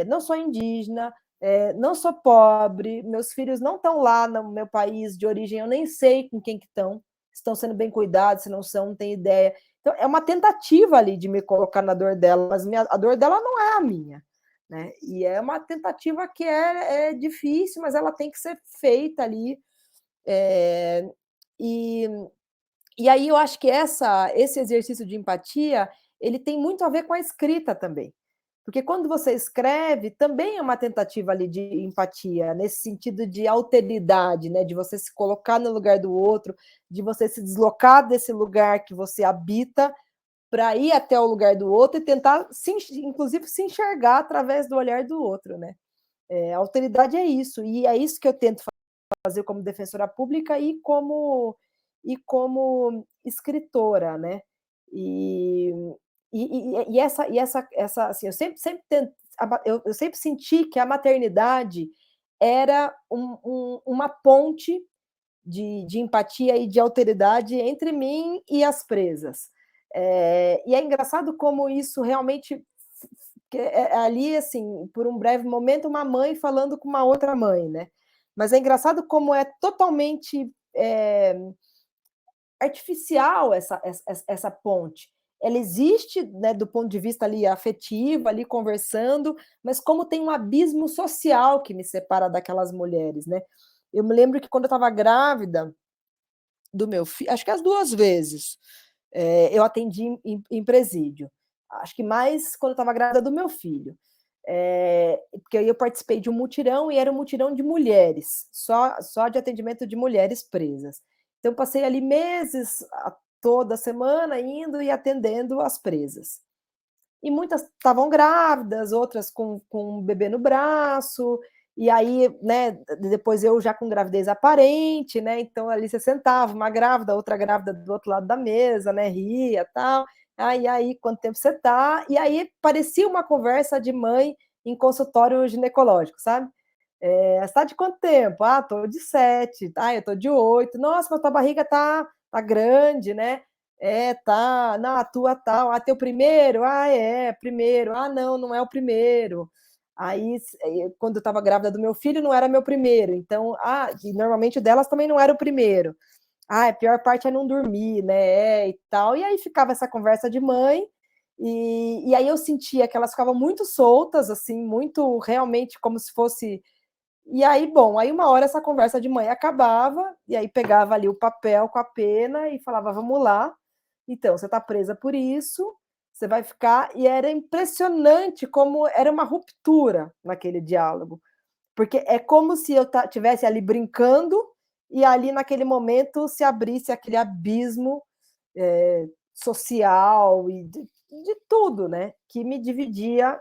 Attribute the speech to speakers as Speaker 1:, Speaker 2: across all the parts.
Speaker 1: não sou indígena, não sou pobre, meus filhos não estão lá no meu país de origem, eu nem sei com quem que estão sendo bem cuidados, se não são, não tenho ideia. Então, é uma tentativa ali de me colocar na dor dela, mas a dor dela não é a minha. Né? E é uma tentativa que é difícil, mas ela tem que ser feita ali. E, e aí eu acho que esse exercício de empatia ele tem muito a ver com a escrita também. Porque quando você escreve, também é uma tentativa ali de empatia, nesse sentido de alteridade, né? De você se colocar no lugar do outro, de você se deslocar desse lugar que você habita para ir até o lugar do outro e tentar, inclusive, se enxergar através do olhar do outro, né? A alteridade é isso, e é isso que eu tento fazer como defensora pública e como escritora, né? E, essa assim, eu sempre senti que a maternidade era uma ponte de empatia e de alteridade entre mim e as presas. E é engraçado como isso realmente ali, assim, por um breve momento, uma mãe falando com uma outra mãe, né? Mas é engraçado como é totalmente artificial essa ponte. Ela existe, né, do ponto de vista ali afetivo, ali conversando, mas como tem um abismo social que me separa daquelas mulheres, né? Eu me lembro que quando eu estava grávida do meu filho, acho que as 2 vezes, eu atendi em presídio. Acho que mais quando eu estava grávida do meu filho. Porque aí eu participei de um mutirão e era um mutirão de mulheres, só de atendimento de mulheres presas. Então, passei ali meses, toda semana, indo e atendendo as presas. E muitas estavam grávidas, outras com um bebê no braço, e aí, né, depois eu já com gravidez aparente, né, então ali você sentava, uma grávida, outra grávida do outro lado da mesa, né, ria, tal, aí, quanto tempo você tá, e aí parecia uma conversa de mãe em consultório ginecológico, sabe? Você tá de quanto tempo? Ah, tô de 7, eu tô de 8, nossa, mas tua barriga tá grande, né? Tá. Não, a tua tal. Teu primeiro? Primeiro. Não, não é o primeiro. Aí, quando eu estava grávida do meu filho, não era meu primeiro. Então, e normalmente o delas também não era o primeiro. A pior parte é não dormir, né? E tal. E aí ficava essa conversa de mãe. E aí eu sentia que elas ficavam muito soltas, assim, muito realmente como se fosse. E aí, bom, aí uma hora essa conversa de mãe acabava, e aí pegava ali o papel com a pena e falava, vamos lá. Então, você está presa por isso, você vai ficar. E era impressionante como era uma ruptura naquele diálogo, porque é como se eu estivesse ali brincando e ali naquele momento se abrisse aquele abismo social e de tudo, né, que me dividia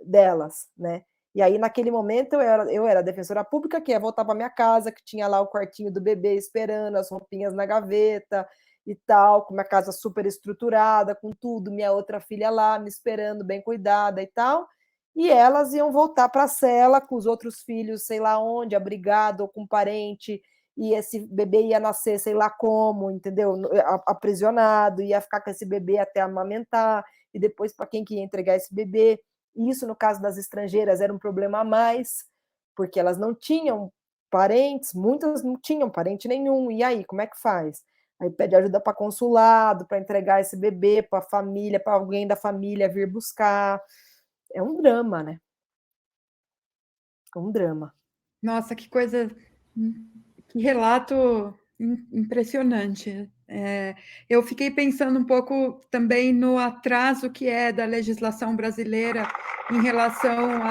Speaker 1: delas, né? E aí, naquele momento, eu era defensora pública, que ia voltar para minha casa, que tinha lá o quartinho do bebê esperando, as roupinhas na gaveta e tal, com minha casa super estruturada, com tudo, minha outra filha lá me esperando, bem cuidada e tal. E elas iam voltar para a cela com os outros filhos, sei lá onde, abrigado ou com parente, e esse bebê ia nascer, sei lá como, entendeu? Aprisionado, ia ficar com esse bebê até amamentar, e depois para quem que ia entregar esse bebê. Isso, no caso das estrangeiras, era um problema a mais, porque elas não tinham parentes, muitas não tinham parente nenhum. E aí, como é que faz? Aí pede ajuda para consulado, para entregar esse bebê para a família, para alguém da família vir buscar. É um drama, né? É um drama.
Speaker 2: Nossa, que coisa, que relato impressionante. Eu fiquei pensando um pouco também no atraso que é da legislação brasileira em relação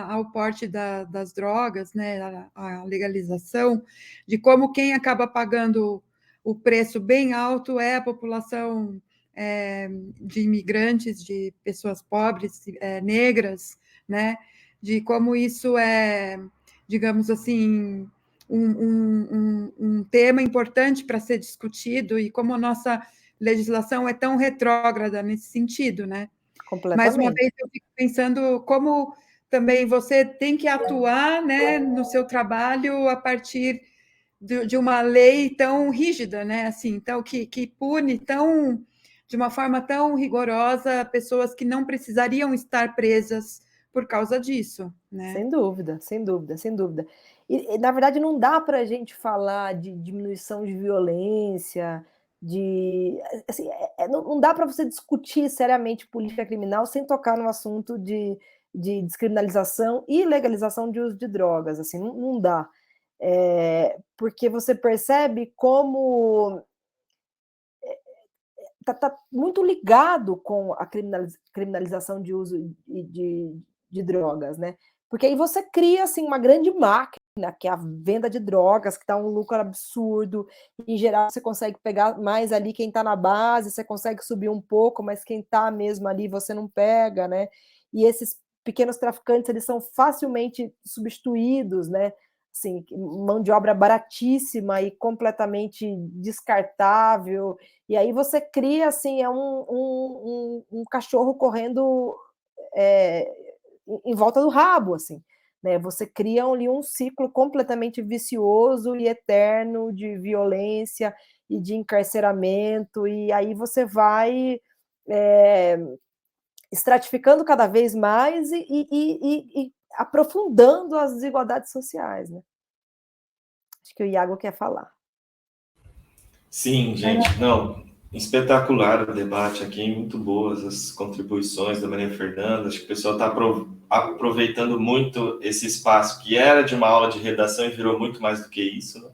Speaker 2: ao porte das drogas, né, a legalização, de como quem acaba pagando o preço bem alto é a população de imigrantes, de pessoas pobres, negras, né, de como isso é, digamos assim, um tema importante para ser discutido e como a nossa legislação é tão retrógrada nesse sentido, né? Mais uma
Speaker 1: Completamente.
Speaker 2: vez, eu fico pensando como também você tem que atuar, né, no seu trabalho a partir de uma lei tão rígida, né? Assim, então, que pune de uma forma tão rigorosa pessoas que não precisariam estar presas por causa disso, né?
Speaker 1: Sem dúvida, sem dúvida, sem dúvida. Na verdade, não dá para a gente falar de diminuição de violência, assim, não dá para você discutir seriamente política criminal sem tocar no assunto de descriminalização e legalização de uso de drogas, assim, não dá. Porque você percebe como tá muito ligado com a criminalização de uso de drogas, né? Porque aí você cria assim uma grande máquina, que é a venda de drogas, que dá um lucro absurdo. Em geral, você consegue pegar mais ali quem está na base, você consegue subir um pouco, mas quem está mesmo ali você não pega, né? E esses pequenos traficantes, eles são facilmente substituídos, né? Assim, mão de obra baratíssima e completamente descartável. E aí você cria assim, um cachorro correndo em volta do rabo, assim, né? Você cria ali um ciclo completamente vicioso e eterno de violência e de encarceramento, e aí você vai estratificando cada vez mais e aprofundando as desigualdades sociais, né? Acho que o Iago quer falar.
Speaker 3: Sim, gente, não, espetacular o debate aqui, muito boas as contribuições da Maria Fernanda, acho que o pessoal está aproveitando muito esse espaço que era de uma aula de redação e virou muito mais do que isso, né?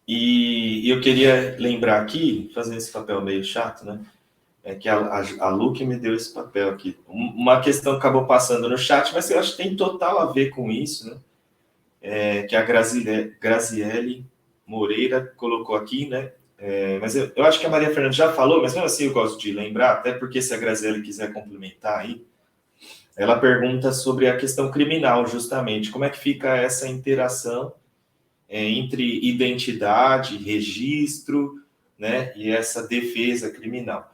Speaker 3: E eu queria lembrar aqui, fazer esse papel meio chato, né? É que a Lu que me deu esse papel aqui. Uma questão que acabou passando no chat, mas eu acho que tem total a ver com isso, né? Que a Graziele Moreira colocou aqui, né? Mas eu acho que a Maria Fernanda já falou, mas mesmo assim eu gosto de lembrar, até porque se a Graziele quiser complementar aí, ela pergunta sobre a questão criminal, justamente. Como é que fica essa interação entre identidade, registro, né, e essa defesa criminal?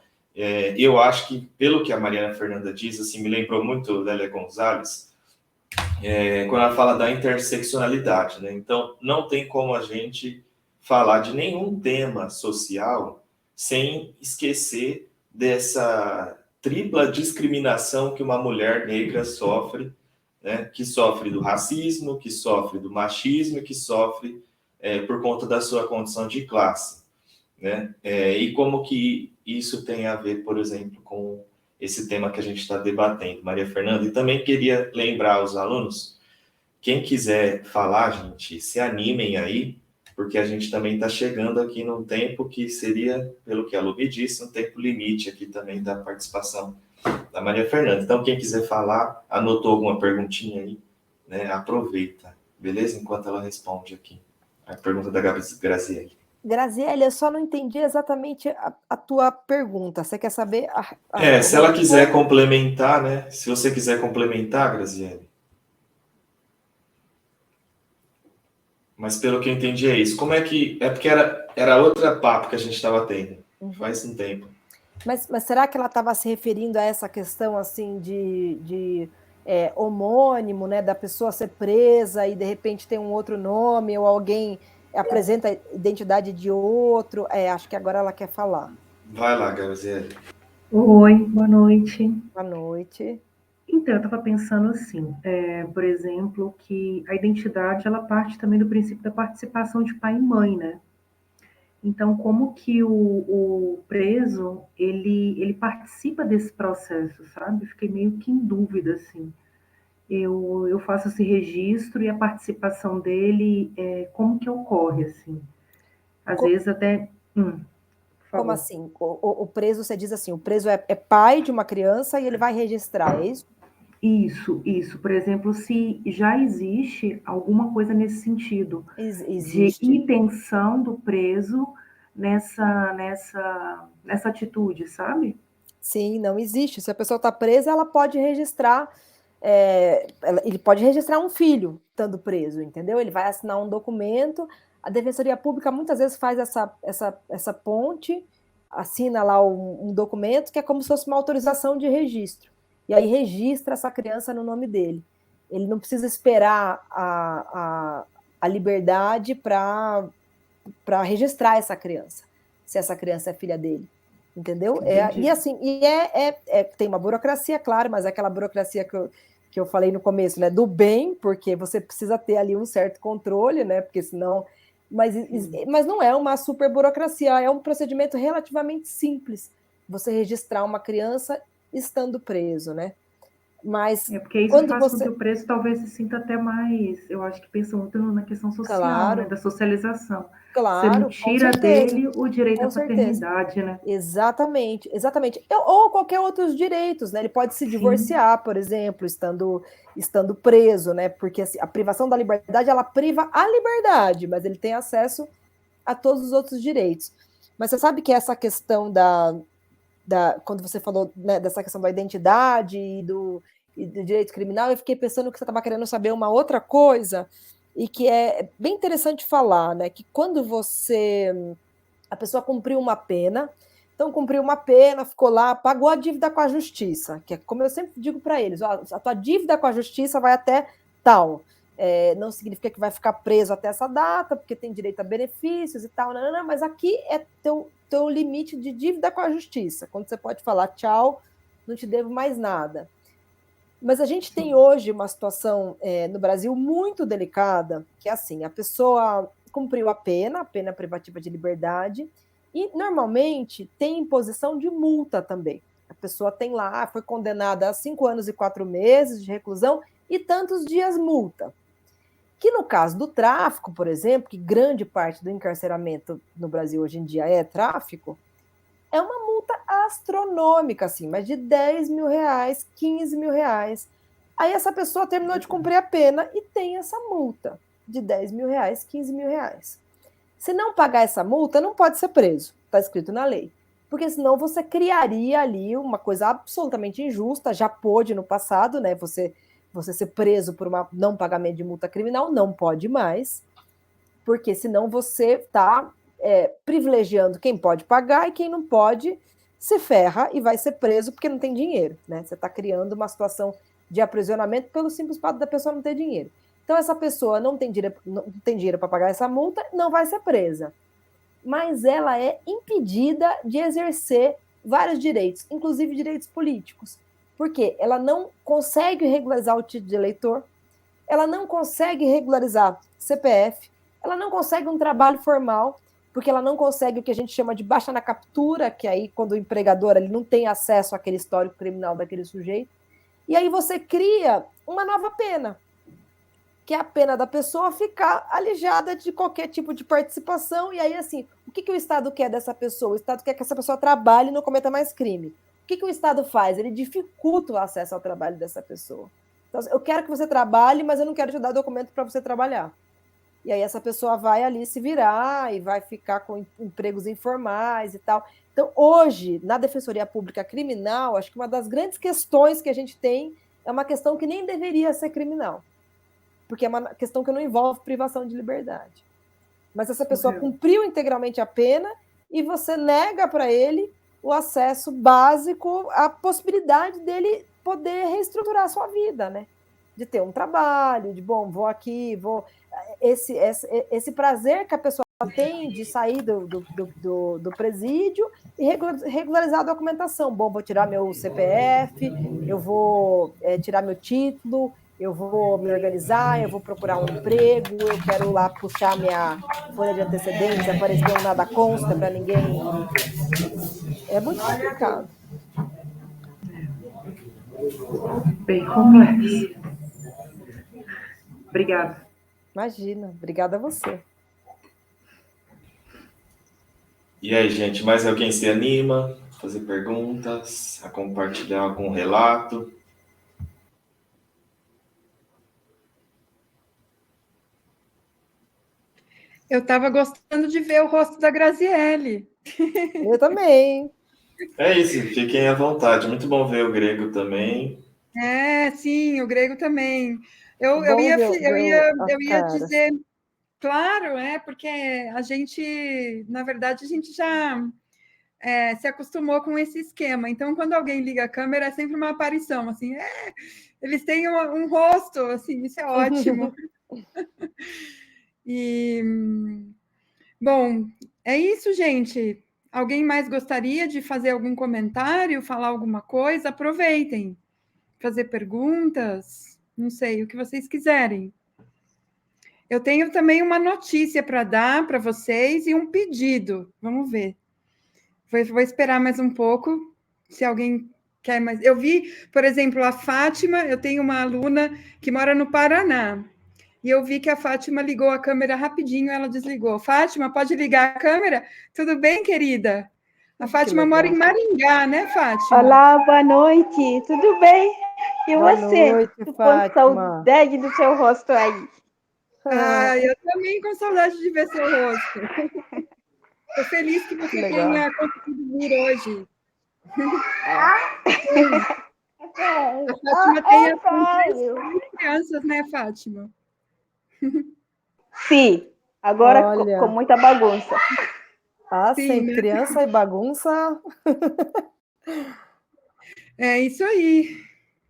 Speaker 3: Eu acho que, pelo que a Mariana Fernanda diz, assim, me lembrou muito Lélia Gonzalez, quando ela fala da interseccionalidade, né? Então, não tem como a gente falar de nenhum tema social sem esquecer dessa tripla discriminação que uma mulher negra sofre, né? Que sofre do racismo, que sofre do machismo e que sofre por conta da sua condição de classe, né? E como que isso tem a ver, por exemplo, com esse tema que a gente está debatendo, Maria Fernanda? E também queria lembrar aos alunos, quem quiser falar, gente, se animem aí, porque a gente também está chegando aqui num tempo que seria, pelo que a Lu me disse, um tempo limite aqui também da participação da Maria Fernanda. Então, quem quiser falar, anotou alguma perguntinha aí, né? Aproveita, beleza? Enquanto ela responde aqui a pergunta da Graziele.
Speaker 1: Graziele, eu só não entendi exatamente a tua pergunta. Você quer saber?
Speaker 3: Se ela quiser complementar, né? Se você quiser complementar, Graziele. Mas pelo que eu entendi é isso. Como é que... É porque era outra papo que a gente estava tendo. Faz um tempo.
Speaker 1: Mas será que ela estava se referindo a essa questão assim de homônimo, né? Da pessoa ser presa e de repente tem um outro nome, ou alguém apresenta a identidade de outro? Acho que agora ela quer falar.
Speaker 3: Vai lá, Graziele.
Speaker 4: Oi, boa noite.
Speaker 1: Boa noite.
Speaker 4: Então, eu estava pensando assim, por exemplo, que a identidade, ela parte também do princípio da participação de pai e mãe, né? Então, como que o preso, ele participa desse processo, sabe? Fiquei meio que em dúvida, assim. Eu faço esse registro e a participação dele, como que ocorre, assim? Às vezes até...
Speaker 1: Como assim? O preso, você diz assim, o preso é pai de uma criança e ele vai registrar, é isso?
Speaker 4: Isso. Por exemplo, se já existe alguma coisa nesse sentido,
Speaker 1: Existe.
Speaker 4: de intenção do preso nessa atitude, sabe?
Speaker 1: Sim, não existe. Se a pessoa está presa, ela pode registrar, ele pode registrar um filho estando preso, entendeu? Ele vai assinar um documento. A Defensoria Pública muitas vezes faz essa ponte, assina lá um documento que é como se fosse uma autorização de registro. E aí registra essa criança no nome dele. Ele não precisa esperar a liberdade para registrar essa criança, se essa criança é filha dele. entendeu?
Speaker 4: Entendi.
Speaker 1: E assim, tem uma burocracia, claro, mas é aquela burocracia que eu falei no começo, né, do bem, porque você precisa ter ali um certo controle, né, porque senão... Mas não é uma super burocracia, é um procedimento relativamente simples, você registrar uma criança estando preso, né? Mas
Speaker 4: Porque isso
Speaker 1: quando
Speaker 4: faz com que
Speaker 1: você...
Speaker 4: o preso talvez se sinta até mais, eu acho que pensa muito na questão social, né,
Speaker 1: Claro,
Speaker 4: da socialização. Você não
Speaker 1: claro, com
Speaker 4: tira
Speaker 1: certeza,
Speaker 4: dele o direito à
Speaker 1: com certeza.
Speaker 4: paternidade, né?
Speaker 1: Exatamente, exatamente. Ou qualquer outros direitos, né? Ele pode se
Speaker 4: Sim,
Speaker 1: divorciar, por exemplo, estando preso, né? Porque assim, a privação da liberdade, ela priva a liberdade, mas ele tem acesso a todos os outros direitos. Mas você sabe que essa questão quando você falou, né, dessa questão da identidade e do direito criminal, eu fiquei pensando que você estava querendo saber uma outra coisa, e que é bem interessante falar, né? Que quando a pessoa cumpriu uma pena, então cumpriu uma pena, ficou lá, pagou a dívida com a justiça, que é como eu sempre digo para eles, ó, a tua dívida com a justiça vai até tal. Não significa que vai ficar preso até essa data, porque tem direito a benefícios e tal, não, mas aqui é teu limite de dívida com a justiça, quando você pode falar tchau, não te devo mais nada. Mas a gente tem hoje uma situação no Brasil muito delicada, que é assim, a pessoa cumpriu a pena privativa de liberdade, e normalmente tem imposição de multa também. A pessoa tem lá, foi condenada a 5 anos e 4 meses de reclusão e tantos dias multa. Que no caso do tráfico, por exemplo, que grande parte do encarceramento no Brasil hoje em dia é tráfico, é uma multa astronômica, assim, mas de 10 mil reais, 15 mil reais. Aí essa pessoa terminou de cumprir a pena e tem essa multa de 10 mil reais, 15 mil reais. Se não pagar essa multa, não pode ser preso, está escrito na lei. Porque senão você criaria ali uma coisa absolutamente injusta, já pôde no passado, né? Você ser preso por um não pagamento de multa criminal, não pode mais, porque senão você está privilegiando quem pode pagar e quem não pode se ferra e vai ser preso porque não tem dinheiro, né? Você está criando uma situação de aprisionamento pelo simples fato da pessoa não ter dinheiro. Então, essa pessoa não tem dinheiro para pagar essa multa, não vai ser presa. Mas ela é impedida de exercer vários direitos, inclusive direitos políticos. Porque ela não consegue regularizar o título de eleitor, ela não consegue regularizar CPF, ela não consegue um trabalho formal, porque ela não consegue o que a gente chama de baixa na captura, que aí quando o empregador ele não tem acesso àquele histórico criminal daquele sujeito. E aí você cria uma nova pena, que é a pena da pessoa ficar alijada de qualquer tipo de participação. E aí, assim, o que o Estado quer dessa pessoa? O Estado quer que essa pessoa trabalhe e não cometa mais crime. O que o Estado faz? Ele dificulta o acesso ao trabalho dessa pessoa. Então, eu quero que você trabalhe, mas eu não quero te dar documento para você trabalhar. E aí essa pessoa vai ali se virar e vai ficar com empregos informais e tal. Então, hoje, na Defensoria Pública Criminal, acho que uma das grandes questões que a gente tem é uma questão que nem deveria ser criminal, porque é uma questão que não envolve privação de liberdade. Mas essa pessoa cumpriu integralmente a pena e você nega para ele o acesso básico, a possibilidade dele poder reestruturar a sua vida, né? De ter um trabalho, de, bom, vou aqui, vou... Esse prazer que a pessoa tem de sair do presídio e regularizar a documentação. Bom, vou tirar meu CPF, eu vou tirar meu título, eu vou me organizar, eu vou procurar um emprego, eu quero lá puxar minha folha de antecedentes, aparecer um nada consta para ninguém. É muito complicado.
Speaker 4: Bem complexo. Obrigada.
Speaker 1: Imagina, obrigada a você.
Speaker 3: E aí, gente, mais alguém se anima a fazer perguntas, a compartilhar algum relato?
Speaker 2: Eu estava gostando de ver o rosto da Graziele.
Speaker 1: Eu também.
Speaker 3: É isso, fiquem à vontade. Muito bom ver o Grego também.
Speaker 2: Sim, o Grego também. Eu
Speaker 1: Bom
Speaker 2: ia dizer, claro, porque a gente, na verdade, a gente já se acostumou com esse esquema. Então, quando alguém liga a câmera, é sempre uma aparição, assim, eles têm um rosto, assim, isso é ótimo. E, bom, é isso, gente. Alguém mais gostaria de fazer algum comentário, falar alguma coisa? Aproveitem. Fazer perguntas, não sei, o que vocês quiserem. Eu tenho também uma notícia para dar para vocês e um pedido. Vamos ver. Vou esperar mais um pouco, se alguém quer mais. Eu vi, por exemplo, a Fátima, eu tenho uma aluna que mora no Paraná, e eu vi que a Fátima ligou a câmera rapidinho, ela desligou. Fátima, pode ligar a câmera? Tudo bem, querida? A Fátima mora em Maringá, né, Fátima?
Speaker 5: Olá, boa noite. Tudo bem? E
Speaker 1: Boa
Speaker 5: você?
Speaker 1: noite,
Speaker 5: Tô com
Speaker 1: Fátima.
Speaker 5: saudade do seu rosto aí.
Speaker 2: Eu também com saudade de ver seu rosto. Estou feliz que você tenha conseguido vir hoje. A Fátima tem 3 crianças, né, Fátima?
Speaker 5: Sim, agora
Speaker 1: Olha.
Speaker 5: com muita bagunça.
Speaker 1: Sim,
Speaker 2: Sim, né?
Speaker 1: criança e bagunça.
Speaker 2: É isso aí.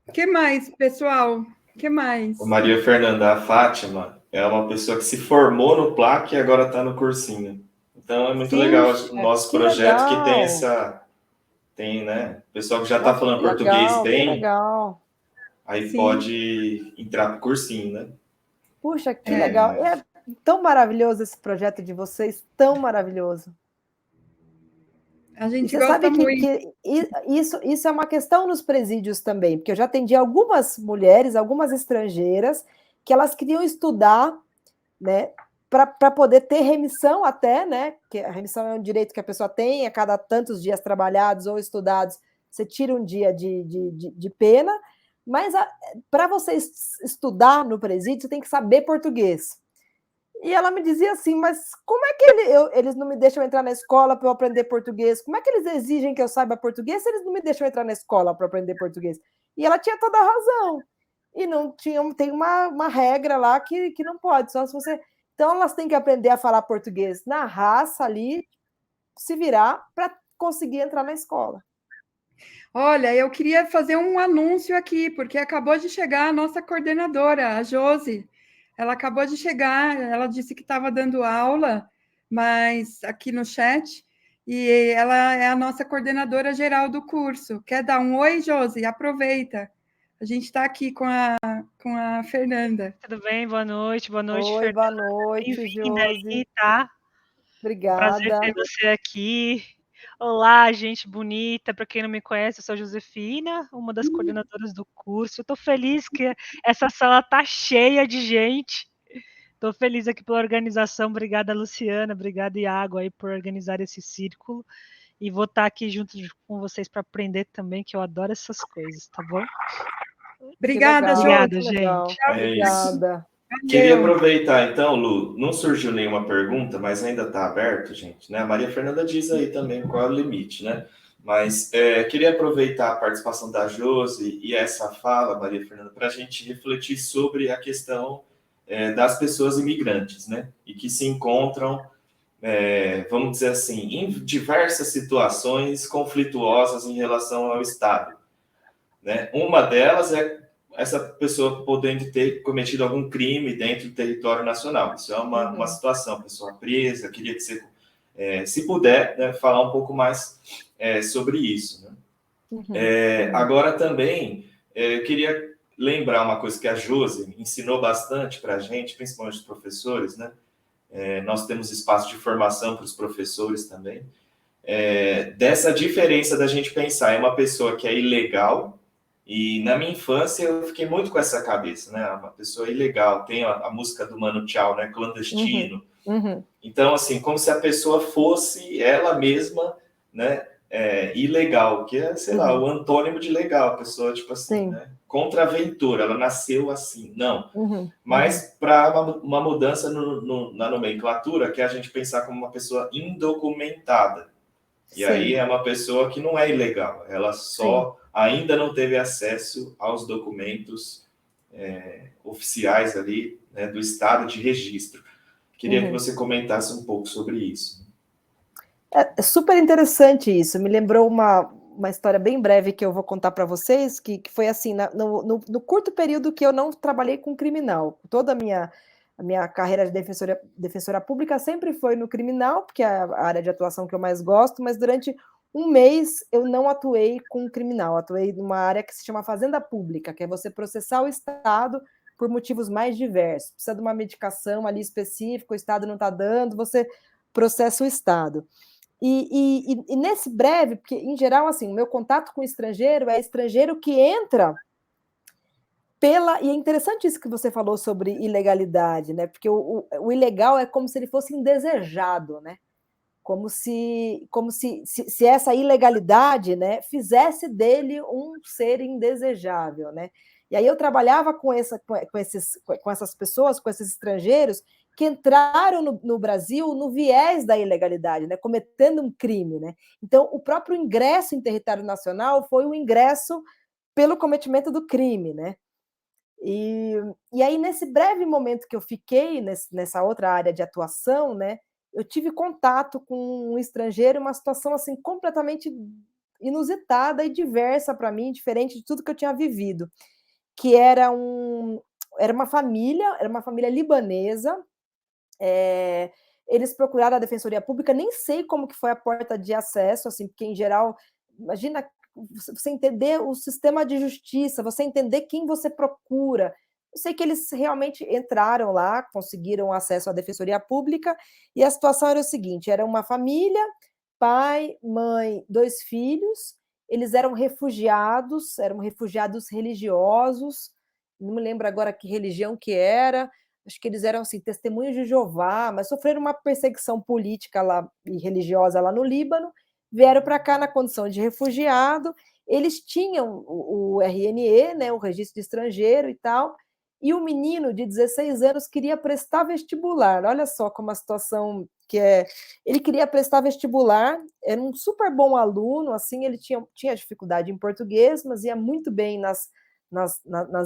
Speaker 2: O que mais, pessoal? O que mais?
Speaker 3: O Maria Fernanda, a Fátima é uma pessoa que se formou no PLAC e agora está no cursinho. Então é muito legal o nosso projeto que tem essa... Tem, né? Pessoal que já está falando português bem,
Speaker 1: legal.
Speaker 3: aí
Speaker 2: Sim.
Speaker 3: pode entrar para o cursinho, né?
Speaker 1: Puxa, que legal. É tão maravilhoso esse projeto de vocês, tão maravilhoso.
Speaker 2: A gente
Speaker 1: você
Speaker 2: gosta
Speaker 1: sabe
Speaker 2: muito.
Speaker 1: que isso é uma questão nos presídios também, porque eu já atendi algumas mulheres, algumas estrangeiras, que elas queriam estudar, né, para poder ter remissão até, né, que a remissão é um direito que a pessoa tem, a cada tantos dias trabalhados ou estudados, você tira um dia de pena, mas para você estudar no presídio, você tem que saber português. E ela me dizia assim, mas como é que eles não me deixam entrar na escola para eu aprender português? Como é que eles exigem que eu saiba português se eles não me deixam entrar na escola para aprender português? E ela tinha toda a razão. E não tem uma regra lá que não pode, só se você... Então, elas têm que aprender a falar português na raça ali, se virar para conseguir entrar na escola.
Speaker 2: Olha, eu queria fazer um anúncio aqui, porque acabou de chegar a nossa coordenadora, a Josi. Ela acabou de chegar, ela disse que estava dando aula, mas aqui no chat, e ela é a nossa coordenadora geral do curso. Quer dar um oi, Josi? Aproveita. A gente está aqui com a Fernanda.
Speaker 6: Tudo bem? Boa noite,
Speaker 1: Oi,
Speaker 6: Fernanda.
Speaker 1: boa noite, Josi.
Speaker 6: Aí, tá?
Speaker 1: Obrigada.
Speaker 6: Prazer ter você aqui. Olá, gente bonita. Para quem não me conhece, eu sou a Josefina, uma das coordenadoras do curso. Estou feliz que essa sala está cheia de gente. Estou feliz aqui pela organização. Obrigada, Luciana. Obrigada, Iago, aí, por organizar esse círculo. E vou estar aqui junto com vocês para aprender também, que eu adoro essas coisas, tá bom?
Speaker 2: Obrigada, Josi.
Speaker 6: Obrigada, gente.
Speaker 1: Obrigada.
Speaker 3: Queria aproveitar, então, Lu, não surgiu nenhuma pergunta, mas ainda está aberto, gente, né? A Maria Fernanda diz aí também qual é o limite, né? Mas queria aproveitar a participação da Josi e essa fala, Maria Fernanda, para a gente refletir sobre a questão das pessoas imigrantes, né? E que se encontram, vamos dizer assim, em diversas situações conflituosas em relação ao Estado, né? Uma delas é essa pessoa podendo ter cometido algum crime dentro do território nacional. Isso é uma situação, pessoa presa. Queria que você, se puder, né, falar um pouco mais sobre isso. Né? Agora também, eu queria lembrar uma coisa que a Josi ensinou bastante para a gente, principalmente os professores, né? Nós temos espaço de formação para os professores também, dessa diferença da gente pensar em uma pessoa que é ilegal. E na minha infância eu fiquei muito com essa cabeça, né? Uma pessoa ilegal, tem a música do Mano Tchau, né? Clandestino. Então, assim, como se a pessoa fosse ela mesma, né? Ilegal, que é, sei lá, o antônimo de legal, a pessoa, tipo assim, né? Contraventura, ela nasceu assim, não. Mas para uma mudança na nomenclatura, que é a gente pensar como uma pessoa indocumentada. E aí é uma pessoa que não é ilegal, ela só ainda não teve acesso aos documentos oficiais ali, né, do estado de registro. Queria que você comentasse um pouco sobre isso.
Speaker 1: É super interessante isso. Me lembrou uma história bem breve que eu vou contar para vocês, que foi assim, no curto período que eu não trabalhei com criminal. Toda a minha A minha carreira de defensora pública sempre foi no criminal, porque é a área de atuação que eu mais gosto, mas durante um mês eu não atuei com criminal, atuei numa área que se chama fazenda pública, que é você processar o Estado por motivos mais diversos. Precisa de uma medicação ali específica, o Estado não está dando, você processa o Estado. E nesse breve, porque em geral, assim, o meu contato com o estrangeiro é estrangeiro que entra pela. E é interessante isso que você falou sobre ilegalidade, né? Porque o ilegal é como se ele fosse indesejado, né? Como se essa ilegalidade, né, fizesse dele um ser indesejável, né? E aí eu trabalhava com essas pessoas, com esses estrangeiros que entraram no Brasil no viés da ilegalidade, né, cometendo um crime, né? Então, o próprio ingresso em território nacional foi o ingresso pelo cometimento do crime, né? E aí, nesse breve momento que eu fiquei nessa outra área de atuação, né, eu tive contato com um estrangeiro, uma situação assim completamente inusitada e diversa para mim, diferente de tudo que eu tinha vivido, que era uma família libanesa. Eles procuraram a Defensoria Pública, nem sei como que foi a porta de acesso, assim, porque em geral, imagina você entender o sistema de justiça, você entender quem você procura. Eu sei que eles realmente entraram lá, conseguiram acesso à Defensoria Pública, e a situação era o seguinte: era uma família, pai, mãe, 2 filhos, eles eram refugiados religiosos, não me lembro agora que religião que era, acho que eles eram assim, testemunhos de Jeová, mas sofreram uma perseguição política lá e religiosa lá no Líbano, vieram para cá na condição de refugiado, eles tinham o RNE, né, o registro de estrangeiro e tal, e o menino de 16 anos queria prestar vestibular. Olha só como a situação que é. Ele queria prestar vestibular, era um super bom aluno, assim, ele tinha dificuldade em português, mas ia muito bem nas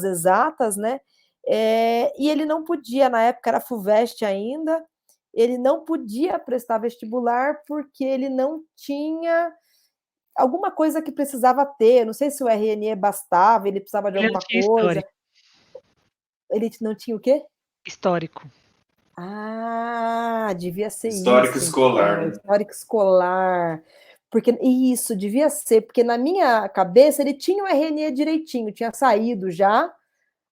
Speaker 1: exatas, né? E ele não podia, na época era FUVEST ainda, ele não podia prestar vestibular porque ele não tinha alguma coisa que precisava ter, não sei se o RNE bastava, ele precisava de
Speaker 6: Ele não
Speaker 1: alguma
Speaker 6: tinha
Speaker 1: coisa.
Speaker 6: histórico.
Speaker 1: Ele não tinha o quê?
Speaker 6: Histórico.
Speaker 1: Ah, devia ser
Speaker 3: Histórico
Speaker 1: isso,
Speaker 3: escolar,
Speaker 1: então,
Speaker 3: né?
Speaker 1: histórico escolar. Porque isso, devia ser, porque na minha cabeça ele tinha o RNE direitinho, tinha saído já.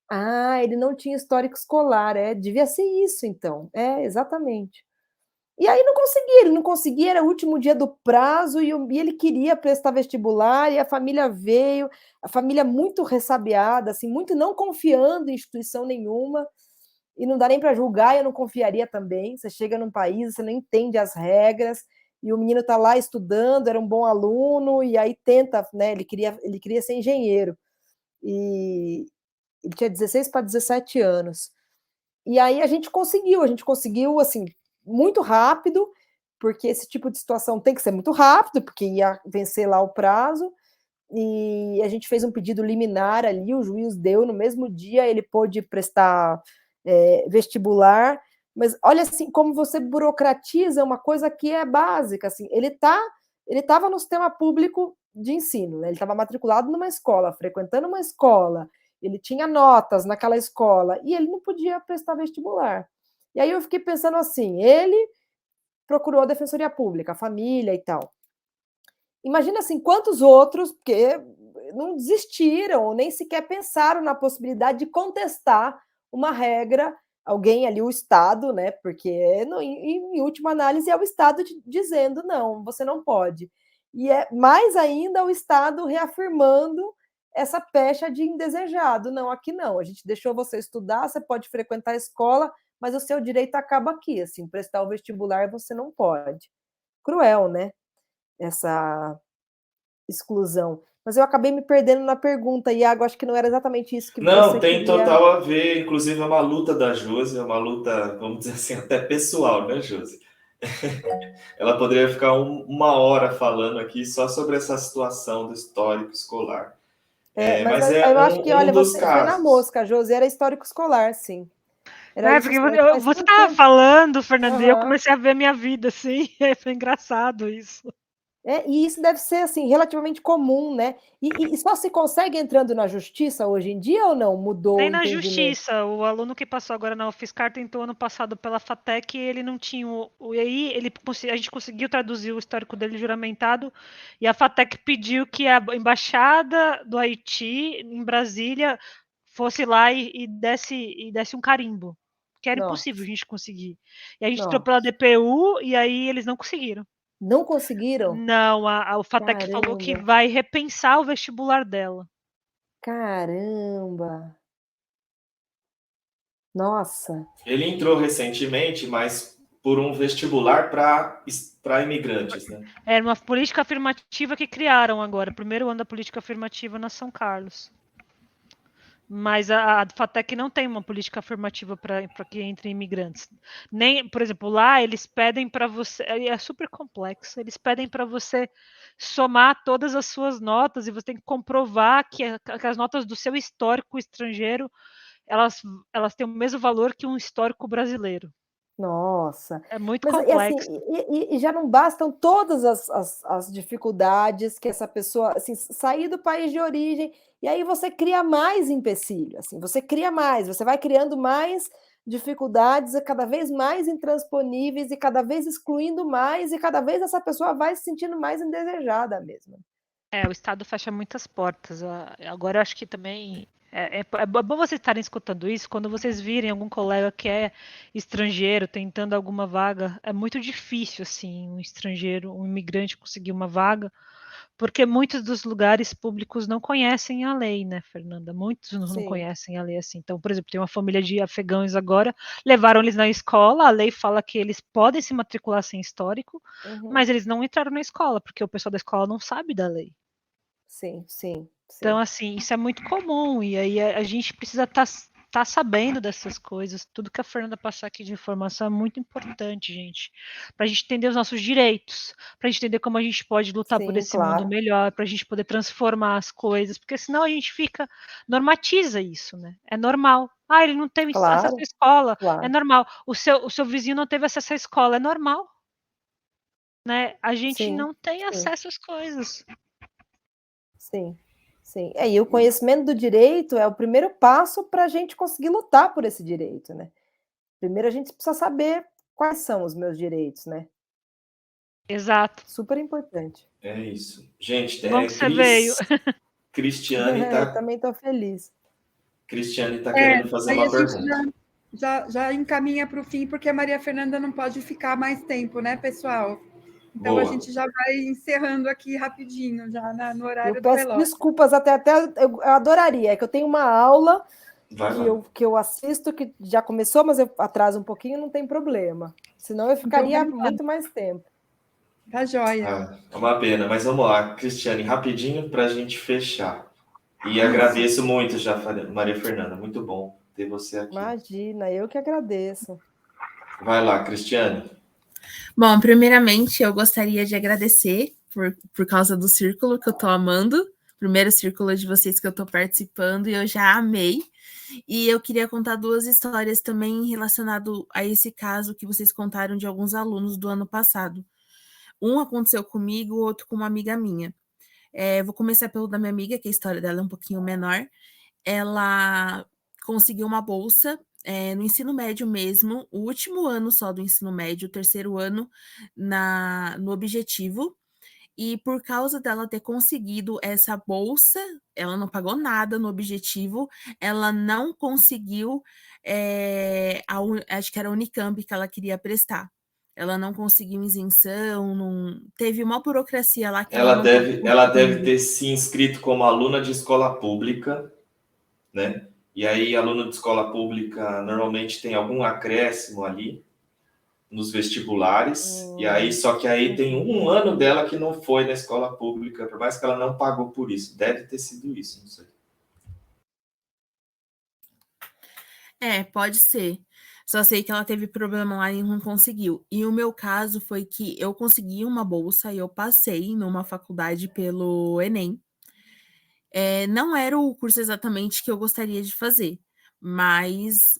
Speaker 1: Ah, ele não tinha histórico escolar, devia ser isso, então. Exatamente. E aí ele não conseguia, era o último dia do prazo e ele queria prestar vestibular e a família veio, a família muito ressabiada, assim, muito não confiando em instituição nenhuma, e não dá nem para julgar, eu não confiaria também. Você chega num país, você não entende as regras, e o menino está lá estudando, era um bom aluno, e aí tenta, né, ele queria ser engenheiro, e ele tinha 16 para 17 anos. E aí a gente conseguiu, assim, muito rápido, porque esse tipo de situação tem que ser muito rápido, porque ia vencer lá o prazo, e a gente fez um pedido liminar ali, o juiz deu no mesmo dia, ele pôde prestar vestibular, mas olha assim, como você burocratiza uma coisa que é básica, assim, ele estava no sistema público de ensino, né? Ele estava matriculado numa escola, frequentando uma escola, ele tinha notas naquela escola, e ele não podia prestar vestibular. E aí eu fiquei pensando assim, ele procurou a Defensoria Pública, a família e tal. Imagina assim, quantos outros, porque não desistiram, ou nem sequer pensaram na possibilidade de contestar uma regra, alguém ali, o Estado, né? Porque, em última análise, é o Estado dizendo, não, você não pode. E é mais ainda o Estado reafirmando essa pecha de indesejado. Não, aqui não, a gente deixou você estudar, você pode frequentar a escola, mas o seu direito acaba aqui, assim, prestar o vestibular você não pode. Cruel, né? Essa exclusão. Mas eu acabei me perdendo na pergunta, Iago, acho que não era exatamente isso que
Speaker 3: Não,
Speaker 1: você
Speaker 3: tem
Speaker 1: queria.
Speaker 3: total a ver, inclusive é uma luta da Josi, é uma luta, vamos dizer assim, até pessoal, né, Josi? Ela poderia ficar uma hora falando aqui só sobre essa situação do histórico escolar.
Speaker 1: Mas
Speaker 3: Mas é
Speaker 1: eu acho que,
Speaker 3: um
Speaker 1: olha,
Speaker 3: dos
Speaker 1: você foi na
Speaker 3: casos.
Speaker 1: mosca, Josi, era histórico escolar, sim. Era
Speaker 6: É,
Speaker 1: isso
Speaker 6: porque
Speaker 1: mesmo, faz
Speaker 6: você
Speaker 1: tanto
Speaker 6: estava
Speaker 1: tempo.
Speaker 6: falando, Fernanda, e eu
Speaker 1: Aham.
Speaker 6: comecei a ver minha vida assim, foi engraçado isso.
Speaker 1: E isso deve ser assim, relativamente comum, né? E só se consegue entrando na justiça hoje em dia ou não? Mudou
Speaker 6: Nem
Speaker 1: o
Speaker 6: na
Speaker 1: entendimento?
Speaker 6: justiça. O aluno que passou agora na UFSCar tentou ano passado pela FATEC e ele não tinha. E aí a gente conseguiu traduzir o histórico dele juramentado e a FATEC pediu que a embaixada do Haiti em Brasília fosse lá e desse um carimbo. Que era impossível a
Speaker 1: Nossa,
Speaker 6: gente conseguir. E a gente entrou pela
Speaker 1: nossa.
Speaker 6: DPU e aí eles não conseguiram.
Speaker 1: Não conseguiram?
Speaker 6: Não, o FATEC falou que
Speaker 1: Caramba,
Speaker 6: vai repensar o vestibular dela.
Speaker 1: caramba. Nossa,
Speaker 3: Ele entrou recentemente, mas por um vestibular para imigrantes, né?
Speaker 6: Era uma política afirmativa que criaram agora, primeiro ano da política afirmativa na São Carlos. Mas a FATEC não tem uma política afirmativa para que entre imigrantes. Nem, por exemplo, lá eles pedem para você, é super complexo, eles pedem para você somar todas as suas notas e você tem que comprovar que as notas do seu histórico estrangeiro, elas têm o mesmo valor que um histórico brasileiro.
Speaker 1: nossa.
Speaker 6: É muito
Speaker 1: Mas, e assim,
Speaker 6: complexo.
Speaker 1: e já não bastam todas as dificuldades que essa pessoa, assim, sair do país de origem, e aí você cria mais empecilho, assim, você cria mais, você vai criando mais dificuldades, cada vez mais intransponíveis, e cada vez excluindo mais, e cada vez essa pessoa vai se sentindo mais indesejada mesmo.
Speaker 6: O Estado fecha muitas portas. Agora, eu acho que também é bom vocês estarem escutando isso quando vocês virem algum colega que é estrangeiro tentando alguma vaga. É muito difícil, assim, um estrangeiro, um imigrante conseguir uma vaga, porque muitos dos lugares públicos não conhecem a lei, né, Fernanda? Muitos não
Speaker 1: Sim.
Speaker 6: conhecem a lei assim. Então, por exemplo, tem uma família de afegãos agora, levaram eles na escola, a lei fala que eles podem se matricular sem histórico,
Speaker 1: Uhum.
Speaker 6: mas eles não entraram na escola, porque o pessoal da escola não sabe da lei.
Speaker 1: Sim, sim,
Speaker 6: Então,
Speaker 1: sim.
Speaker 6: assim, isso é muito comum, e aí a gente precisa estar sabendo dessas coisas. Tudo que a Fernanda passar aqui de informação é muito importante, gente, para a gente entender os nossos direitos, para a gente entender como a gente pode lutar por
Speaker 1: Sim,
Speaker 6: esse mundo
Speaker 1: claro,
Speaker 6: melhor, para a gente poder transformar as coisas, porque senão a gente normatiza isso, né? É normal. Ah, ele não teve acesso à
Speaker 1: claro,
Speaker 6: escola, é
Speaker 1: claro.
Speaker 6: normal. O seu vizinho não teve acesso à escola, é normal, né? A gente
Speaker 1: Sim,
Speaker 6: não tem
Speaker 1: sim.
Speaker 6: acesso às coisas.
Speaker 1: Sim, sim. E o conhecimento do direito é o primeiro passo para a gente conseguir lutar por esse direito, né. Primeiro a gente precisa saber quais são os meus direitos, né.
Speaker 6: Exato.
Speaker 1: Super importante.
Speaker 3: É isso. Gente,
Speaker 6: Que bom que você veio.
Speaker 1: Também estou feliz.
Speaker 3: Cristiane tá querendo fazer
Speaker 2: Aí a
Speaker 3: uma
Speaker 2: gente
Speaker 3: pergunta.
Speaker 2: já encaminha para o fim, porque a Maria Fernanda não pode ficar mais tempo, né, pessoal? Então a
Speaker 3: Boa.
Speaker 2: gente já vai encerrando aqui rapidinho, já no
Speaker 1: Eu
Speaker 2: horário do
Speaker 1: peço
Speaker 2: relógio.
Speaker 1: desculpas até eu adoraria, é que eu tenho uma aula
Speaker 3: Vai
Speaker 1: que
Speaker 3: lá.
Speaker 1: eu assisto, que já começou, mas eu atraso um pouquinho, não tem problema. Senão eu
Speaker 2: Então
Speaker 1: ficaria
Speaker 2: vamos lá,
Speaker 1: muito mais tempo.
Speaker 2: tá joia.
Speaker 3: Ah, é uma pena, mas vamos lá, Cristiane, rapidinho para a gente fechar. E
Speaker 1: Isso,
Speaker 3: agradeço muito já, Maria Fernanda. Muito bom ter você aqui.
Speaker 1: imagina, eu que agradeço.
Speaker 3: Vai lá, Cristiane.
Speaker 7: Bom, primeiramente eu gostaria de agradecer por causa do círculo que eu tô amando. Primeiro círculo de vocês que eu tô participando e eu já amei. E eu queria contar duas histórias também relacionado a esse caso que vocês contaram de alguns alunos do ano passado. Um aconteceu comigo, o outro com uma amiga minha. Vou começar pelo da minha amiga, que a história dela é um pouquinho menor. Ela conseguiu uma bolsa no ensino médio mesmo, o último ano só do ensino médio, o terceiro ano no Objetivo, e por causa dela ter conseguido essa bolsa, ela não pagou nada no Objetivo, ela não conseguiu, acho que era a Unicamp que ela queria prestar. Ela não conseguiu isenção, teve uma burocracia lá que ela não pôde
Speaker 3: Ela deve
Speaker 7: concluir.
Speaker 3: ter se inscrito como aluna de escola pública, né? E aí, aluno de escola pública normalmente tem algum acréscimo ali nos vestibulares. E aí, só que aí tem um ano dela que não foi na escola pública, por mais que ela não pagou por isso. Deve ter sido isso, não sei.
Speaker 7: Pode ser. Só sei que ela teve problema lá e não conseguiu. E o meu caso foi que eu consegui uma bolsa e eu passei numa faculdade pelo Enem. Não era o curso exatamente que eu gostaria de fazer, mas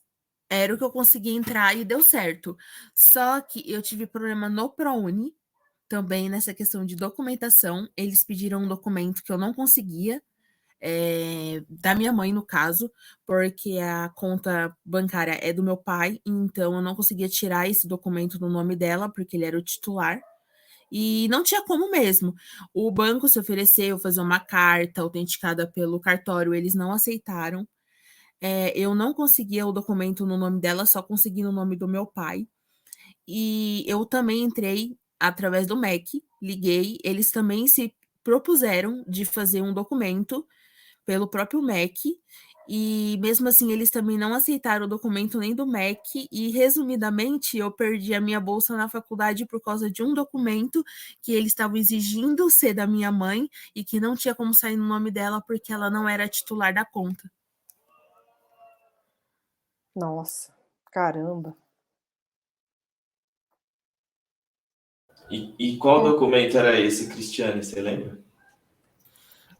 Speaker 7: era o que eu consegui entrar e deu certo. Só que eu tive problema no ProUni, também nessa questão de documentação. Eles pediram um documento que eu não conseguia, da minha mãe, no caso, porque a conta bancária é do meu pai, então eu não conseguia tirar esse documento no nome dela, porque ele era o titular. E não tinha como mesmo. O banco se ofereceu fazer uma carta autenticada pelo cartório, eles não aceitaram. Eu não conseguia o documento no nome dela, só consegui no nome do meu pai. E eu também entrei através do MEC, liguei, eles também se propuseram de fazer um documento pelo próprio MEC, e mesmo assim eles também não aceitaram o documento nem do MEC, e resumidamente eu perdi a minha bolsa na faculdade por causa de um documento que eles estavam exigindo ser da minha mãe e que não tinha como sair no nome dela porque ela não era titular da conta.
Speaker 1: Nossa, caramba.
Speaker 3: E qual documento era esse, Cristiane, você lembra?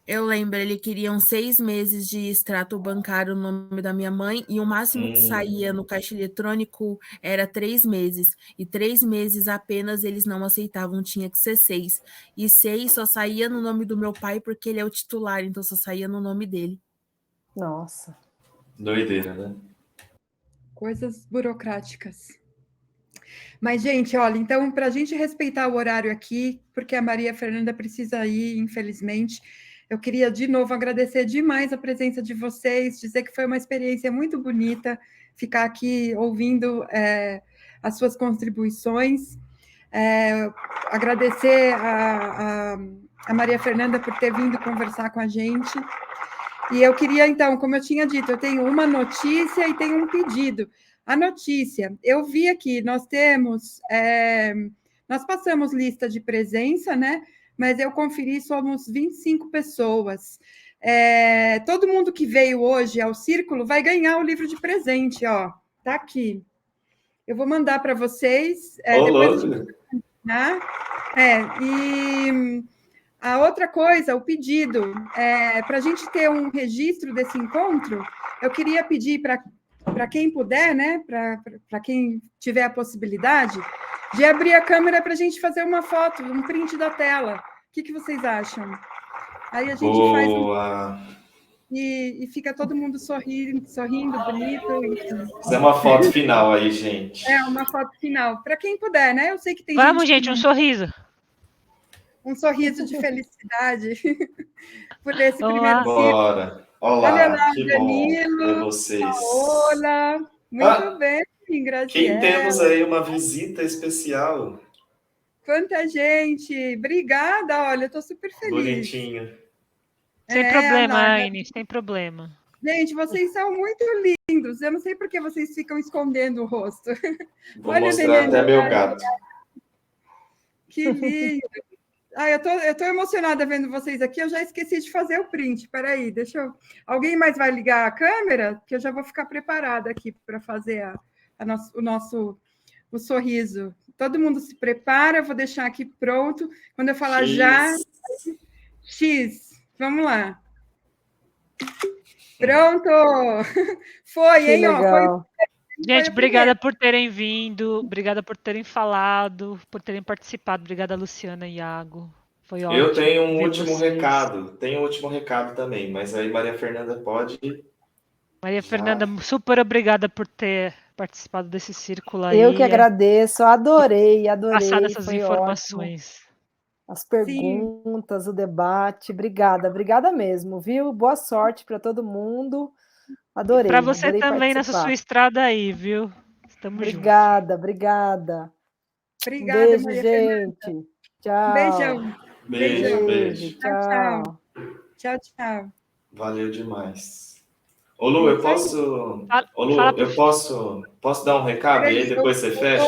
Speaker 7: Eu lembro, ele queriam 6 meses de extrato bancário no nome da minha mãe, e o máximo que saía no caixa eletrônico era 3 meses. E 3 meses apenas eles não aceitavam, tinha que ser 6. E 6 só saía no nome do meu pai porque ele é o titular, então só saía no nome dele.
Speaker 1: Nossa.
Speaker 3: Doideira, né?
Speaker 2: Coisas burocráticas. Mas, gente, olha, então, para a gente respeitar o horário aqui, porque a Maria Fernanda precisa ir, infelizmente, eu queria, de novo, agradecer demais a presença de vocês, dizer que foi uma experiência muito bonita ficar aqui ouvindo as suas contribuições. Agradecer a Maria Fernanda por ter vindo conversar com a gente. E eu queria, então, como eu tinha dito, eu tenho uma notícia e tenho um pedido. A notícia, eu vi aqui, nós passamos lista de presença, né? Mas eu conferi, somos 25 pessoas. Todo mundo que veio hoje ao Círculo vai ganhar o livro de presente, ó. Tá aqui. Eu vou mandar para vocês. Depois a gente vai, e a outra coisa, o pedido, para a gente ter um registro desse encontro, eu queria pedir para quem puder, né, para quem tiver a possibilidade, de abrir a câmera para a gente fazer uma foto, um print da tela. O que vocês acham? Aí a gente faz e fica todo mundo sorrindo, bonito.
Speaker 3: Fazer uma foto final aí, gente.
Speaker 2: Uma foto final. Para quem puder, né? Eu sei que tem
Speaker 6: Vamos,
Speaker 2: gente
Speaker 6: um sorriso.
Speaker 2: Um sorriso de felicidade por esse primeiro ciclo.
Speaker 3: Bora. Olá,
Speaker 2: olha lá,
Speaker 3: que
Speaker 2: Danilo,
Speaker 3: bom ver vocês.
Speaker 2: Olá, muito bem, Graciela.
Speaker 3: Quem temos aí uma visita especial?
Speaker 2: Quanta gente. Obrigada, olha, eu estou super feliz.
Speaker 3: Bonitinho.
Speaker 6: Sem problema, Aine, sem problema.
Speaker 2: Gente, vocês são muito lindos. Eu não sei por que vocês ficam escondendo o rosto.
Speaker 3: Vou mostrar até meu gato.
Speaker 2: Que lindo. Eu tô emocionada vendo vocês aqui. Eu já esqueci de fazer o print. Espera aí, deixa eu... Alguém mais vai ligar a câmera? Que eu já vou ficar preparada aqui para fazer o sorriso. Todo mundo se prepara. Eu vou deixar aqui pronto. Quando eu falar X. Vamos lá. Pronto! Foi,
Speaker 1: que
Speaker 2: hein?
Speaker 1: Legal.
Speaker 6: Gente, obrigada por terem vindo, obrigada por terem falado, por terem participado. Obrigada, Luciana e Iago. Foi ótimo.
Speaker 3: Eu tenho um último recado. Tenho um último recado também, mas aí Maria Fernanda pode...
Speaker 6: Maria Fernanda, super obrigada por ter participado desse círculo aí.
Speaker 1: Eu que agradeço, adorei.
Speaker 6: Passar essas informações.
Speaker 1: Ótimo. As perguntas, o debate. Obrigada mesmo, viu? Boa sorte para todo mundo. Adorei.
Speaker 6: Para você
Speaker 1: adorei
Speaker 6: também
Speaker 1: participar.
Speaker 6: nessa sua estrada aí, viu? Estamos
Speaker 1: obrigada.
Speaker 2: Obrigada,
Speaker 1: beijo,
Speaker 2: Maria
Speaker 1: gente.
Speaker 2: Fernanda.
Speaker 1: Tchau.
Speaker 3: Beijo.
Speaker 2: Tchau.
Speaker 3: Valeu demais. Ô, Lu, eu posso dar um recado e aí depois você fecha?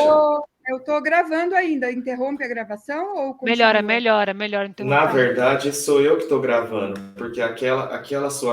Speaker 2: Eu estou gravando ainda. Interrompe a gravação ou continua?
Speaker 6: Melhor interromper.
Speaker 3: Na verdade, sou eu que estou gravando, porque aquela sua